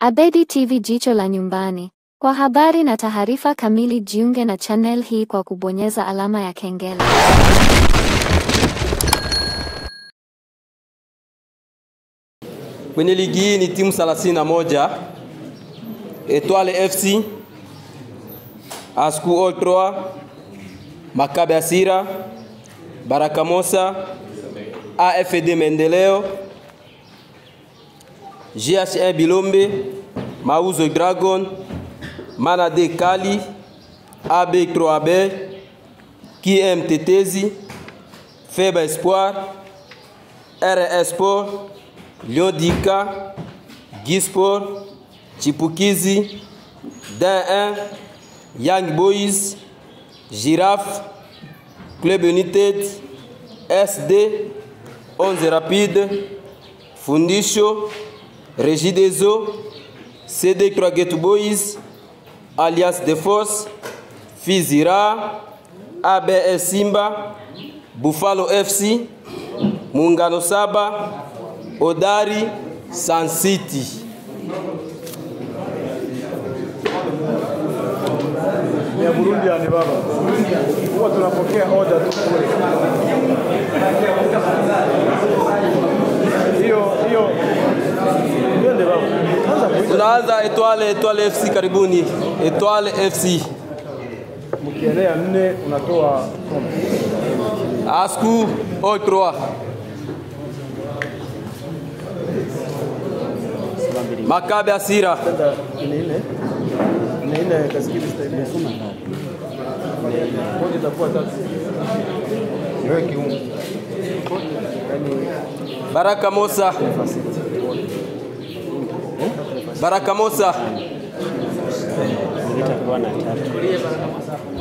Abedi TV, jicho la nyumbani. Kwa habari na taarifa kamili jiunge na channel hii kwa kubonyeza alama ya kengele. Kwenye ligi hii ni timu 31. Etoile FC, Asku All 3, Makabe Asira, Baraka Mosa, AFD Mendeleo, GH1 Bilombe, Mauzo Dragon, Manade Kali, AB3AB, KM Tetezi, Feba Espoir, RS Sport, Lion Dika, Gisport, Chipukizi, D1, Young Boys, Giraffe, Club United, SD, 11 Rapide, Fundisho, Regideso, CD3 Get Boys, Alliance de Force, Fizira, ABS Simba, Buffalo FC, Muungano Saba, Odari, Sun City. Ya Burundi ya baba. Huwa tunapokea order tu kule. Hiyo. Ndio baba. Tunaanza Etoile FC, karibuni. Etoile FC. Mkielea 4 unatoa kombe. Asku All 3. Makabe Asira. Ile kasikili imesoma. Moja itakuwa 3. Wewe kiungo. Baraka Mosa. Baraka Mosa.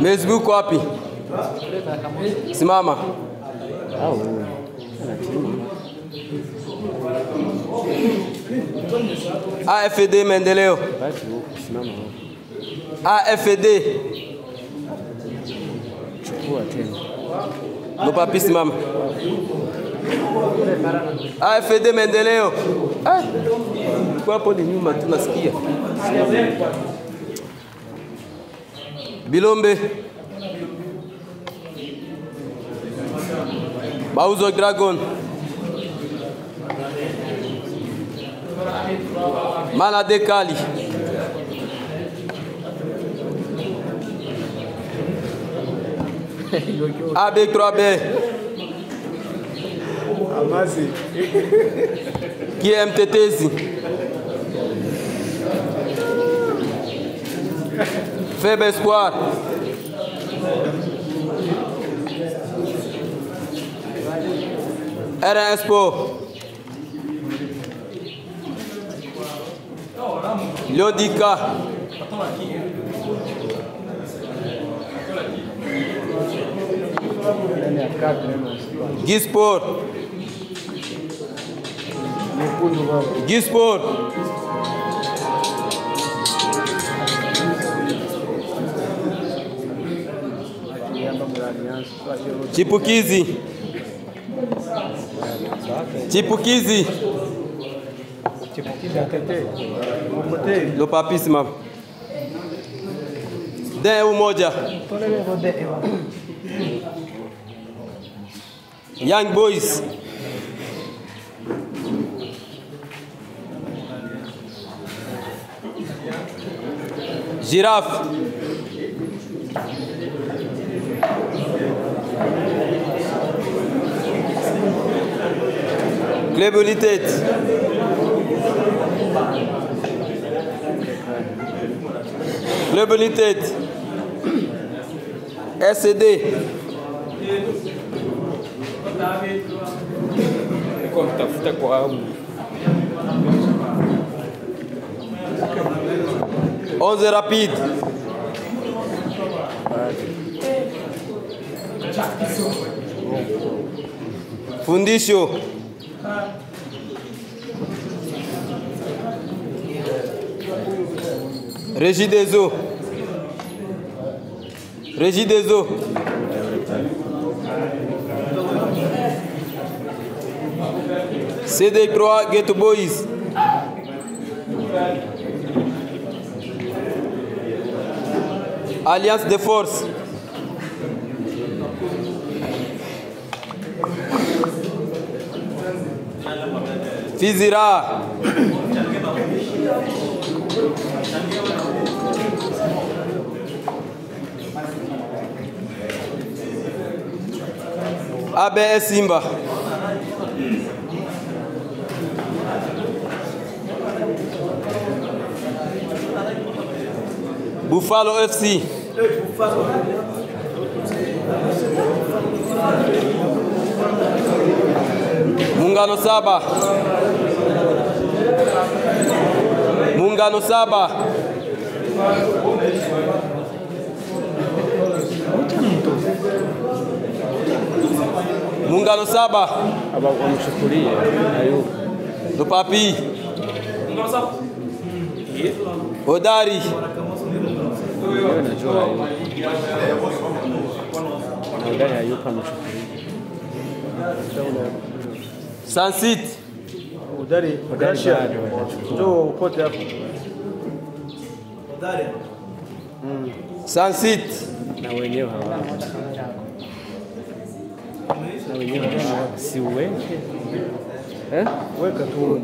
Mezbuko wapi? Simama. AFD Mendeleo. AFD. Chukua tena. Lupapi simama. AFD Mendeleo. Kwa hapo ni nyuma tunasikia. Bilombe. Mauzo Dragon. Manade Kali. AB3AB. Amazi. KM Tetezi. Feba Espoir. RS Sport. Lion Dika. Gisport. Gisport. Chipukizi. Chipukizi. Chipukizi atete. Lupapi simama. D1 moja. Young Boys. Giraffe. Club United. Club United. SD. Tafuta kwa hamu. 11 Rapide. Fundisho. Regideso. Regideso. CD3 Get Boys. Alliance des Forces. Fizira. ABS Simba. Buffalo FC. Muungano Saba. Muungano Saba. Muungano Saba. Aba wamchukulie Ayubu. Lupapi. Hodari. Wewe unajua Ayubu. Hodari Ayubu amchukulie. Sunsit. Hodari Russia. Ndio kote hapo. Hodari. Sunsit. Na wenyewe hawa. Na wenyewe si uweke. Weka tu.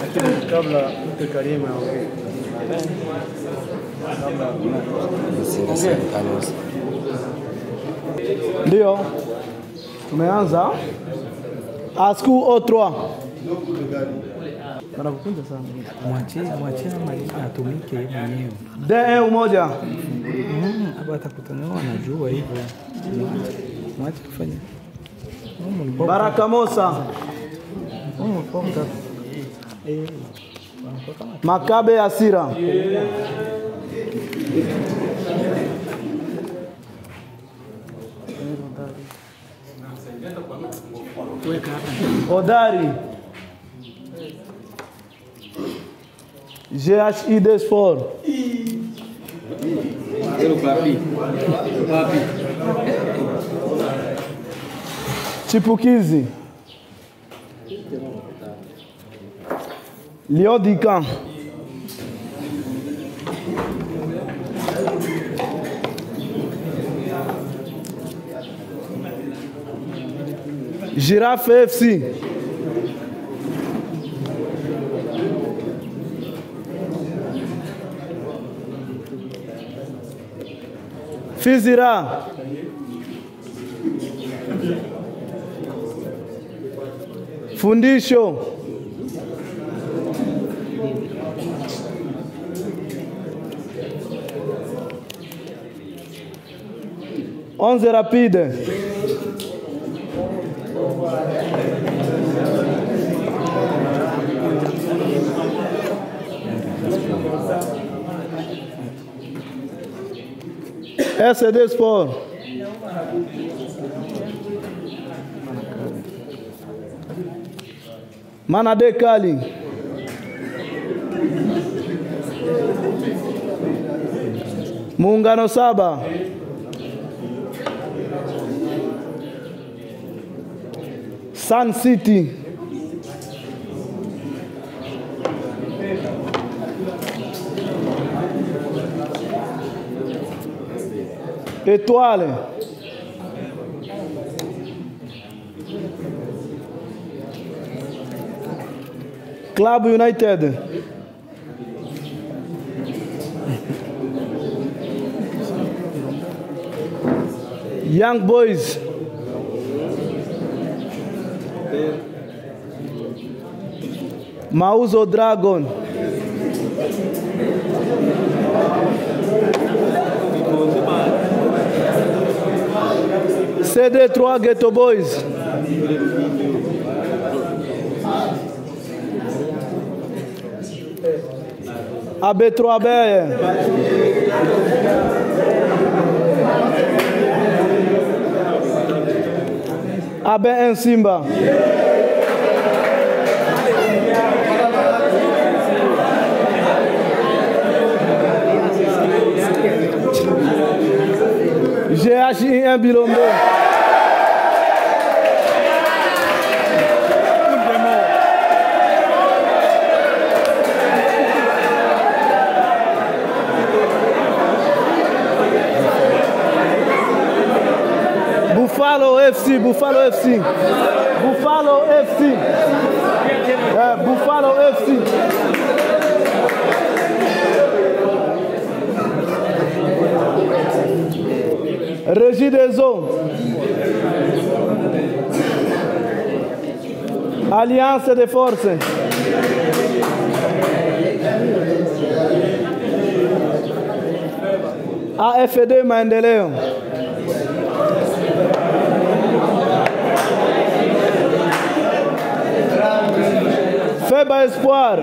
Lakini kabla mtu Karima aongee. Ndio tumeanza ASCU O3. Nakupenda sana. Mwachie atumike mwenyewe. DE umoja. Hapa atakutana anajua hivyo. Mwache kufanya. Baraka Mosa. Makabe Asira. Hodari. GHID Sport. Chipukizi. Liodika. Giraffe FC. Fizira. Fundisho. Onze Rapide. SD Sport. Manade Kali. Muungano Saba. Sun City. Étoile. Club United. Young Boys. Mauzo Dragon. CD3 Ghetto Boys. AB3 Beia. AB1 Simba. GHIN Bilombo. FC, Buffalo FC. Buffalo FC. Buffalo FC. Régie des eaux. Alliance des forces. AFD Maendeleo. Feba Espoir.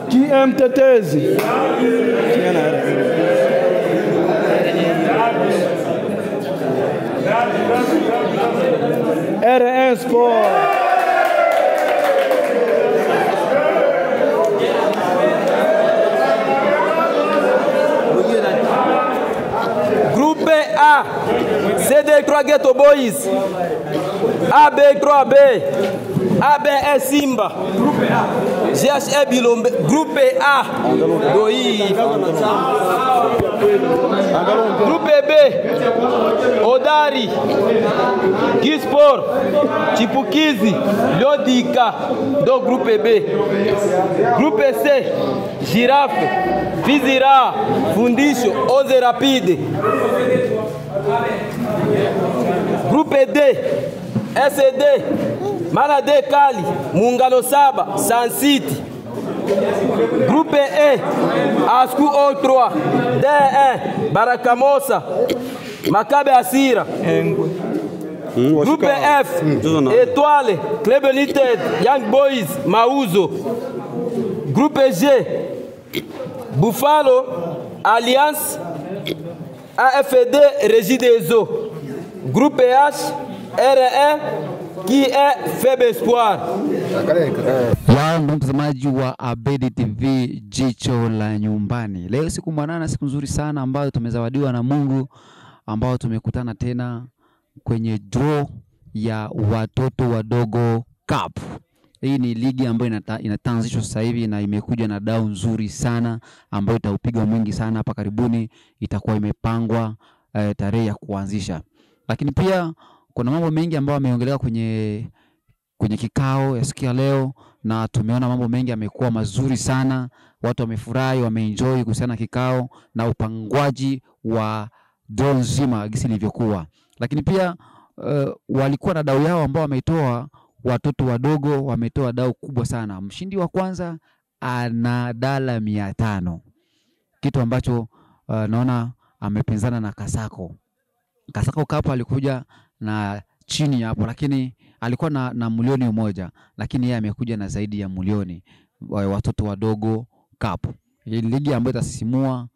Qui aime Tetezi? R1 Sport. Groupe A, CD3 Ghetto Boys, AB3B, ABS Simba, GHE Bilombe, Groupe A, Groupe B, Odari, Gisport, Chipukizi, Lodika, do Groupe B. Groupe C, Girafe, Vizira, Fundisho, Onze Rapide. Groupe D, SD, Manade Kali, Mungano Saba, San City. Groupe E, Asku O3, D1, Barakamosa, Makabe Asira. Groupe F, Étoile, Club United, Young Boys, Mauzo. Groupe G, Buffalo, Alliance, AFD, Régie des eaux. Groupe H, R1, qui est Faible Espoir. Ndugu mtazamaji wa Abedi TV, jicho la nyumbani. Leo siku mwanana, siku nzuri sana ambayo tumezawadiwa na Mungu, ambao tumekutana tena kwenye draw ya watoto wadogo cup. Hii ni ligi ambayo inatanzishwa sasa hivi na imekuja na dau nzuri sana ambayo itaupiga mwingi sana hapa karibuni. Itakuwa imepangwa tarehe ya kuanzisha. Lakini pia kuna mambo mengi ambayo yameongelewa kwenye kikao ya siku ya leo, na tumeona mambo mengi yamekuwa mazuri sana. Watu wamefurahi, wameenjoy kuhusiana na kikao na upangwaji wa draw nzima gisi ilivyokuwa. Lakini pia walikuwa na dau yao ambao wameitoa. Watoto wadogo wametoa dau kubwa sana. Mshindi wa kwanza ana dola 500. Kitu ambacho naona amepinzana na Kasako. Kasako Cup alikuja na chini hapo, lakini alikuwa na milioni 1, lakini yeye amekuja na zaidi ya milioni. Watoto wadogo Cup. Hii ligi ambayo itasisimua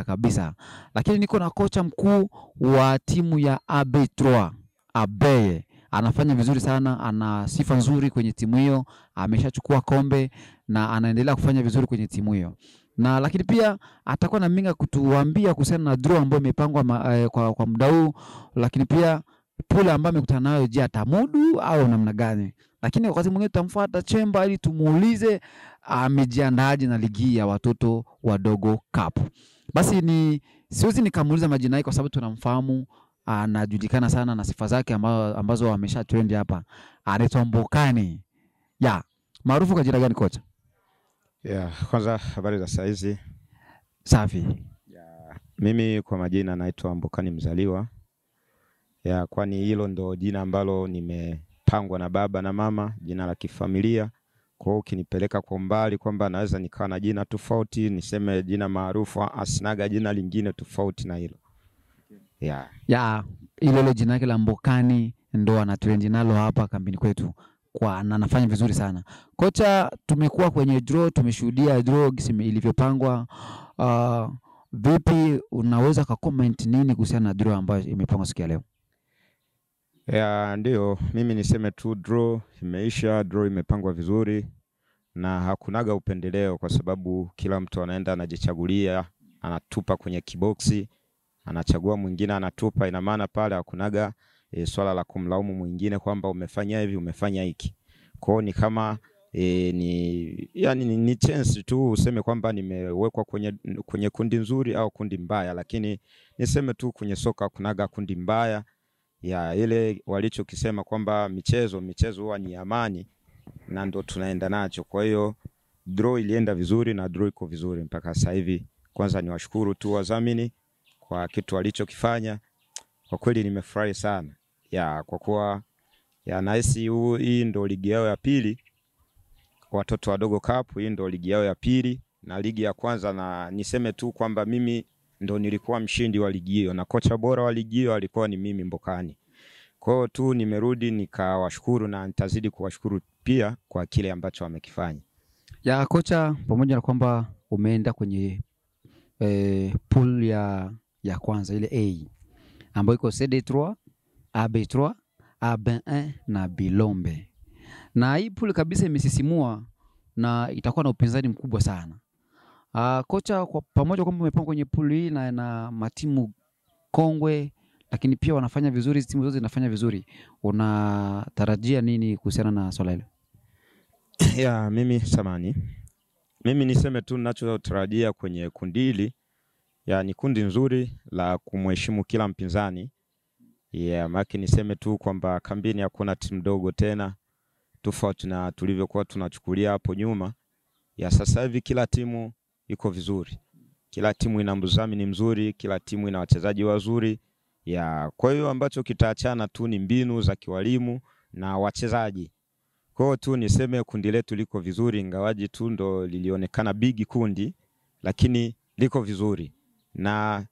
kabisa. Lakini niko na kocha mkuu wa timu ya AB3, Abeye. Anafanya vizuri sana, ana sifa nzuri kwenye timu hiyo, ameshachukua kombe na anaendelea kufanya vizuri kwenye timu hiyo. Na lakini pia atakuwa na minga kutuambia kuhusiana na draw ambayo imepangwa kwa muda huu, lakini pia pule ambayo amekutana nayo, je, atamudu au namna gani? Lakini wakati mwingine tutamfuata Chemba ili tumuulize amejiandaaje na ligi ya watoto wadogo cup. Basi siwezi nikamuuliza majina yake kwa sababu tunamfahamu, anajulikana sana na sifa zake ambazo amesha trend hapa. Anaitwa Mbokani. Maarufu kwa jina gani kocha? Kwanza habari za saizi. Safi. Mimi kwa majina naitwa Mbokani Mzaliwa. Kwani hilo ndo jina ambalo nimepangwa na baba na mama, jina la kifamilia. Kwa hiyo ukinipeleka kwa mbali kwamba naweza nikawa na jina tofauti, niseme jina maarufu, asinaga jina lingine tofauti na hilo. Ile jina lake la Mbokani ndo ana trend nalo hapa kambini kwetu, na anafanya vizuri sana. Kocha, tumekuwa kwenye draw, tumeshuhudia draw ilivyopangwa. Vipi, unaweza comment nini kuhusiana na draw ambayo imepangwa siku ya leo? Ndio, mimi niseme tu draw imeisha, draw imepangwa vizuri na hakunaga upendeleo, kwa sababu kila mtu anaenda anajichagulia, anatupa kwenye kiboksi, anachagua mwingine anatupa. Ina maana pale hakunaga swala la kumlaumu mwingine kwamba umefanya hivi, umefanya hiki. Kwa hiyo ni kama ni chance tu useme kwamba nimewekwa kwenye kundi nzuri au kundi mbaya, lakini niseme tu kwenye soka kunaga kundi mbaya ya ile walichokisema kwamba michezo huwa ni amani, na ndo tunaenda nacho. Kwa hiyo draw ilienda vizuri na draw iko vizuri mpaka sasa hivi. Kwanza niwashukuru tu wadhamini kwa kitu walichokifanya. Kwa kweli nimefurahi sana. Kwa kuwa nahisi hii ndo ligi yao ya pili. Watoto wadogo cup hii ndo ligi yao ya pili, na ligi ya kwanza, na niseme tu kwamba mimi ndo nilikuwa mshindi wa ligi hiyo na kocha bora wa ligi hiyo alikuwa ni mimi Mbokani. Kwa hiyo tu nimerudi nikawashukuru na nitazidi kuwashukuru pia kwa kile ambacho wamekifanya. Kocha, pamoja na kwamba umeenda kwenye pool ya kwanza ile A ambayo iko CD3, AB3, AB1 na Bilombe. Na hii pool kabisa imesisimua na itakuwa na upinzani mkubwa sana. Kocha, kwa pamoja kwamba umepanga kwenye pool hii na matimu kongwe, lakini pia wanafanya vizuri, timu zote zinafanya vizuri, unatarajia nini kuhusiana na swala hilo? Mimi niseme tu ninachotarajia kwenye kundi hili ni kundi nzuri la kumheshimu kila mpinzani. Maki niseme tu kwamba kambini hakuna timu ndogo tena, tofauti na tulivyokuwa tunachukulia hapo nyuma. Sasa hivi kila timu iko vizuri. Kila timu ina mdhamini mzuri, kila timu ina wachezaji wazuri. Kwa hiyo ambacho kitaachana tu ni mbinu za kiwalimu na wachezaji. Kwa hiyo tu niseme kundi letu liko vizuri, ingawaji tu ndo lilionekana bigi kundi, lakini liko vizuri. Na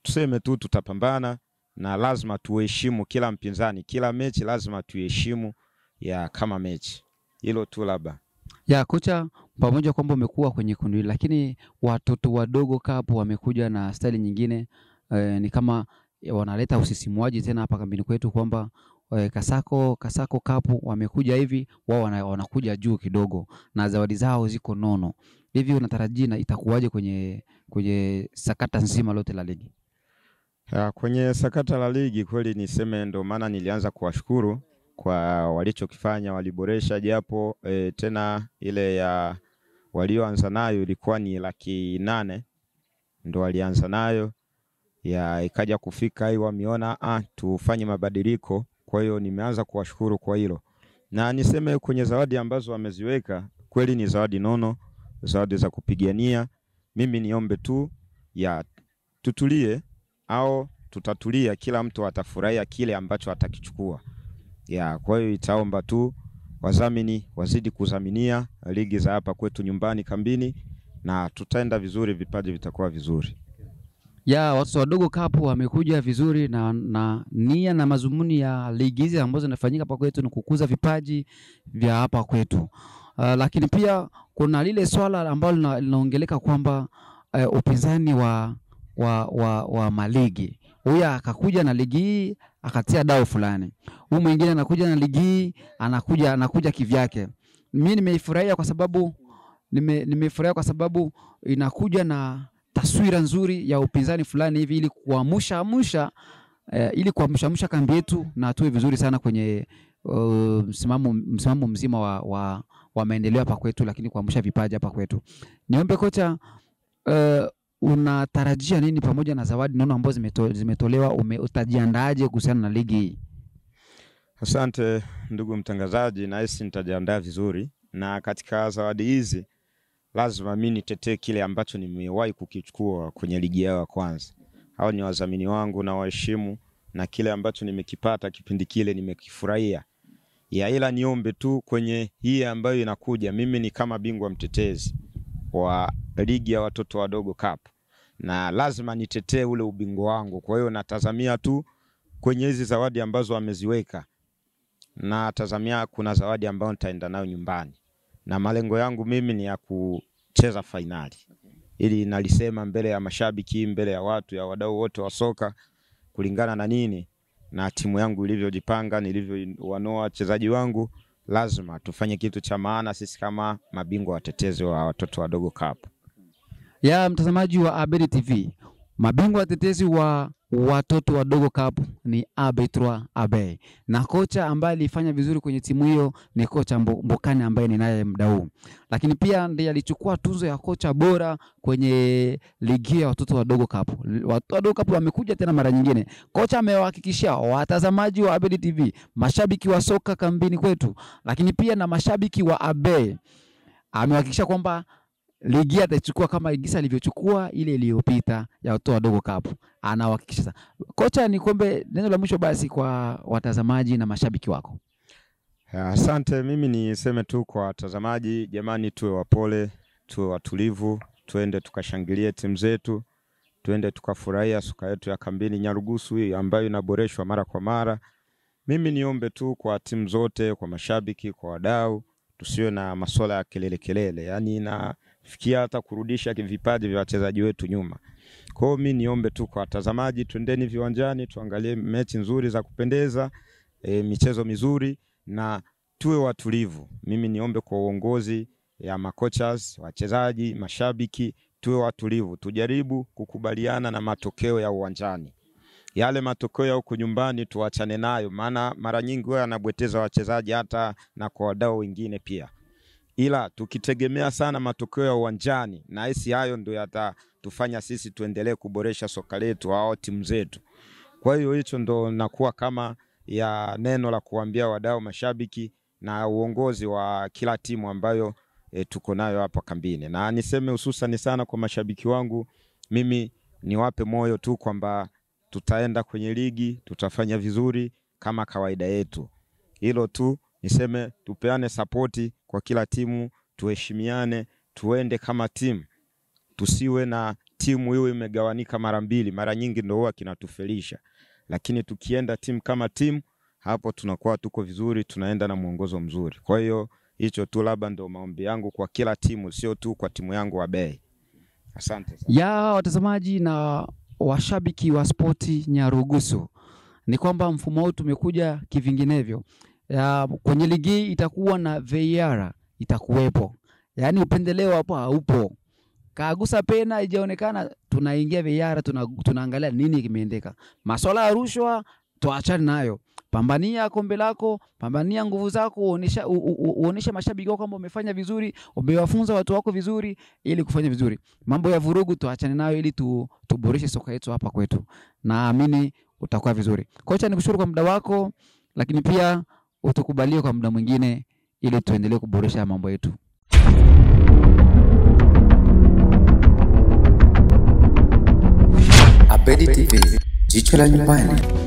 tuseme tu tutapambana na lazima tuheshimu kila mpinzani, kila mechi lazima tuheshimu kama mechi. Hilo tu labda. Kocha, pamoja kwamba umekuwa kwenye kundi, lakini watoto wadogo cup wamekuja na style nyingine, ni kama wanaleta usisimuaji tena hapa kambini kwetu kwamba Kasako cup wamekuja hivi, wao wanakuja juu kidogo na zawadi zao ziko nono. Hivi unatarajia na itakuwaje kwenye sakata nzima lote la ligi? Kwenye sakata la ligi kweli niseme ndo maana nilianza kuwashukuru kwa walichokifanya, waliboresha japo tena ile ya walioanza nayo ilikuwa ni 800,000 ndo walianza nayo, ikaja kufika hii wameona tufanye mabadiliko. Kwa hiyo nimeanza kuwashukuru kwa hilo. Na niseme kwenye zawadi ambazo wameziweka kweli ni zawadi nono, zawadi za kupigania. Mimi niombe tu tutulie au tutatulia, kila mtu atafurahia kile ambacho atakichukua. Kwa hiyo itaomba tu wadhamini wazidi kudhaminia ligi za hapa kwetu nyumbani kambini, na tutaenda vizuri, vipaji vitakuwa vizuri. Watoto wadogo cup wamekuja vizuri na nia na mazumuni ya ligi hizi ambazo zinafanyika hapa kwetu ni kukuza vipaji vya hapa kwetu. Lakini pia kuna lile swala ambalo linaongeleka kwamba upinzani wa maligi. Huyu akakuja na ligi hii akatia dau fulani. Huyu mwingine anakuja na ligi hii anakuja kivyake. Mimi nimeifurahia kwa sababu inakuja na taswira nzuri ya upinzani fulani hivi ili kuamsha kambi yetu na tuwe vizuri sana kwenye msimamo mzima wa maendeleo hapa kwetu, lakini kuamsha vipaji hapa kwetu. Niombe kocha, unatarajia nini pamoja na zawadi nono ambazo zimetolewa? Utajiandaaje kuhusiana na ligi hii? Asante ndugu mtangazaji, na hisi nitajiandaa vizuri, na katika zawadi hizi lazima mimi nitetee kile ambacho nimewahi kukichukua kwenye ligi yao ya kwanza. Hao ni wadhamini wangu na waheshimu, na kile ambacho nimekipata kipindi kile nimekifurahia. Ila niombe tu kwenye hii ambayo inakuja, mimi ni kama bingwa mtetezi wa ligi ya watoto wadogo cup, na lazima nitetee ule ubingwa wangu. Kwa hiyo natazamia tu kwenye hizi zawadi ambazo wameziweka, na tazamia kuna zawadi ambayo nitaenda nayo nyumbani, na malengo yangu mimi ni ya kucheza finali. Ili nalisema mbele ya mashabiki, mbele ya watu, ya wadau wote wa soka, kulingana na nini na timu yangu ilivyojipanga, nilivyowanoa wachezaji wangu, lazima tufanye kitu cha maana sisi kama mabingwa watetezi wa watoto wadogo cup. Mtazamaji wa Abedi TV, mabingwa watetezi wa watoto wadogo cup ni Abetrwa Abe, na kocha ambaye alifanya vizuri kwenye timu hiyo ni kocha Mbokani ambaye ni naye muda huu, lakini pia ndiye alichukua tuzo ya kocha bora kwenye ligi ya watoto wadogo cup. Watoto wadogo cup wamekuja tena mara nyingine. Kocha amewahakikishia watazamaji wa Abedi TV, mashabiki wa soka kambini kwetu, lakini pia na mashabiki wa Abe, amewahakikishia kwamba ligi atachukua kama Igisa alivyochukua ile iliyopita ya watoto wadogo cup. Anahakikisha. Kocha, ni kombe neno la mwisho basi kwa watazamaji na mashabiki wako. Asante, mimi niseme tu kwa watazamaji, jamani, tuwe wapole, tuwe watulivu, tuende tukashangilie timu zetu, tuende tukafurahia soka yetu ya kambini Nyarugusu hii ambayo inaboreshwa mara kwa mara. Mimi niombe tu kwa timu zote, kwa mashabiki, kwa wadau, tusiwe na masuala ya kelele, yani nafikia hata kurudisha vipaji vya wachezaji wetu nyuma. Kwa hiyo mimi niombe tu kwa watazamaji, twendeni viwanjani, tuangalie mechi nzuri za kupendeza, michezo mizuri, na tuwe watulivu. Mimi niombe kwa uongozi ya makochas, wachezaji, mashabiki, tuwe watulivu, tujaribu kukubaliana na matokeo ya uwanjani. Yale matokeo ya huko nyumbani tuachane nayo, maana mara nyingi wao anabweteza wachezaji hata na kwa wadau wengine pia. Ila tukitegemea sana matokeo ya uwanjani, na hisi hayo ndio yatatufanya sisi tuendelee kuboresha soka letu au timu zetu. Kwa hiyo hicho ndo nakuwa kama ya neno la kuambia wadau, mashabiki na uongozi wa kila timu ambayo tuko nayo hapa kambini. Na niseme hususan sana kwa mashabiki wangu, mimi niwape moyo tu kwamba tutaenda kwenye ligi, tutafanya vizuri kama kawaida yetu. Hilo tu niseme, tupeane supporti kwa kila timu, tuheshimiane, tuende kama timu. Tusiwe na timu hiyo imegawanika mara mbili, mara nyingi ndio huwa kinatufelisha. Lakini tukienda timu kama timu, hapo tunakuwa tuko vizuri, tunaenda na mwongozo mzuri. Kwa hiyo hicho tu labda ndio maombi yangu kwa kila timu, sio tu kwa timu yangu wa Bei. Asante sana. Ya watazamaji na washabiki wa spoti Nyarugusu, ni kwamba mfumo huu tumekuja kivinginevyo. Kwenye ligi itakuwa na VAR itakuwepo. Yaani upendeleo hapo haupo. Kagusa pena haijaonekana, tunaingia VAR, tunaangalia nini kimeendeka. Masuala ya rushwa tuachane nayo. Pambania kombe lako, pambania nguvu zako, uonesha mashabiki wako kwamba umefanya vizuri, umewafunza watu wako vizuri ili kufanya vizuri. Mambo ya vurugu tuachane nayo ili tuboreshe soka yetu hapa kwetu. Naamini utakuwa vizuri. Kocha, nikushukuru kwa muda wako, lakini pia utukubalie kwa muda mwingine ili tuendelee kuboresha mambo yetu. Abedi TV, jicho la nyumbani.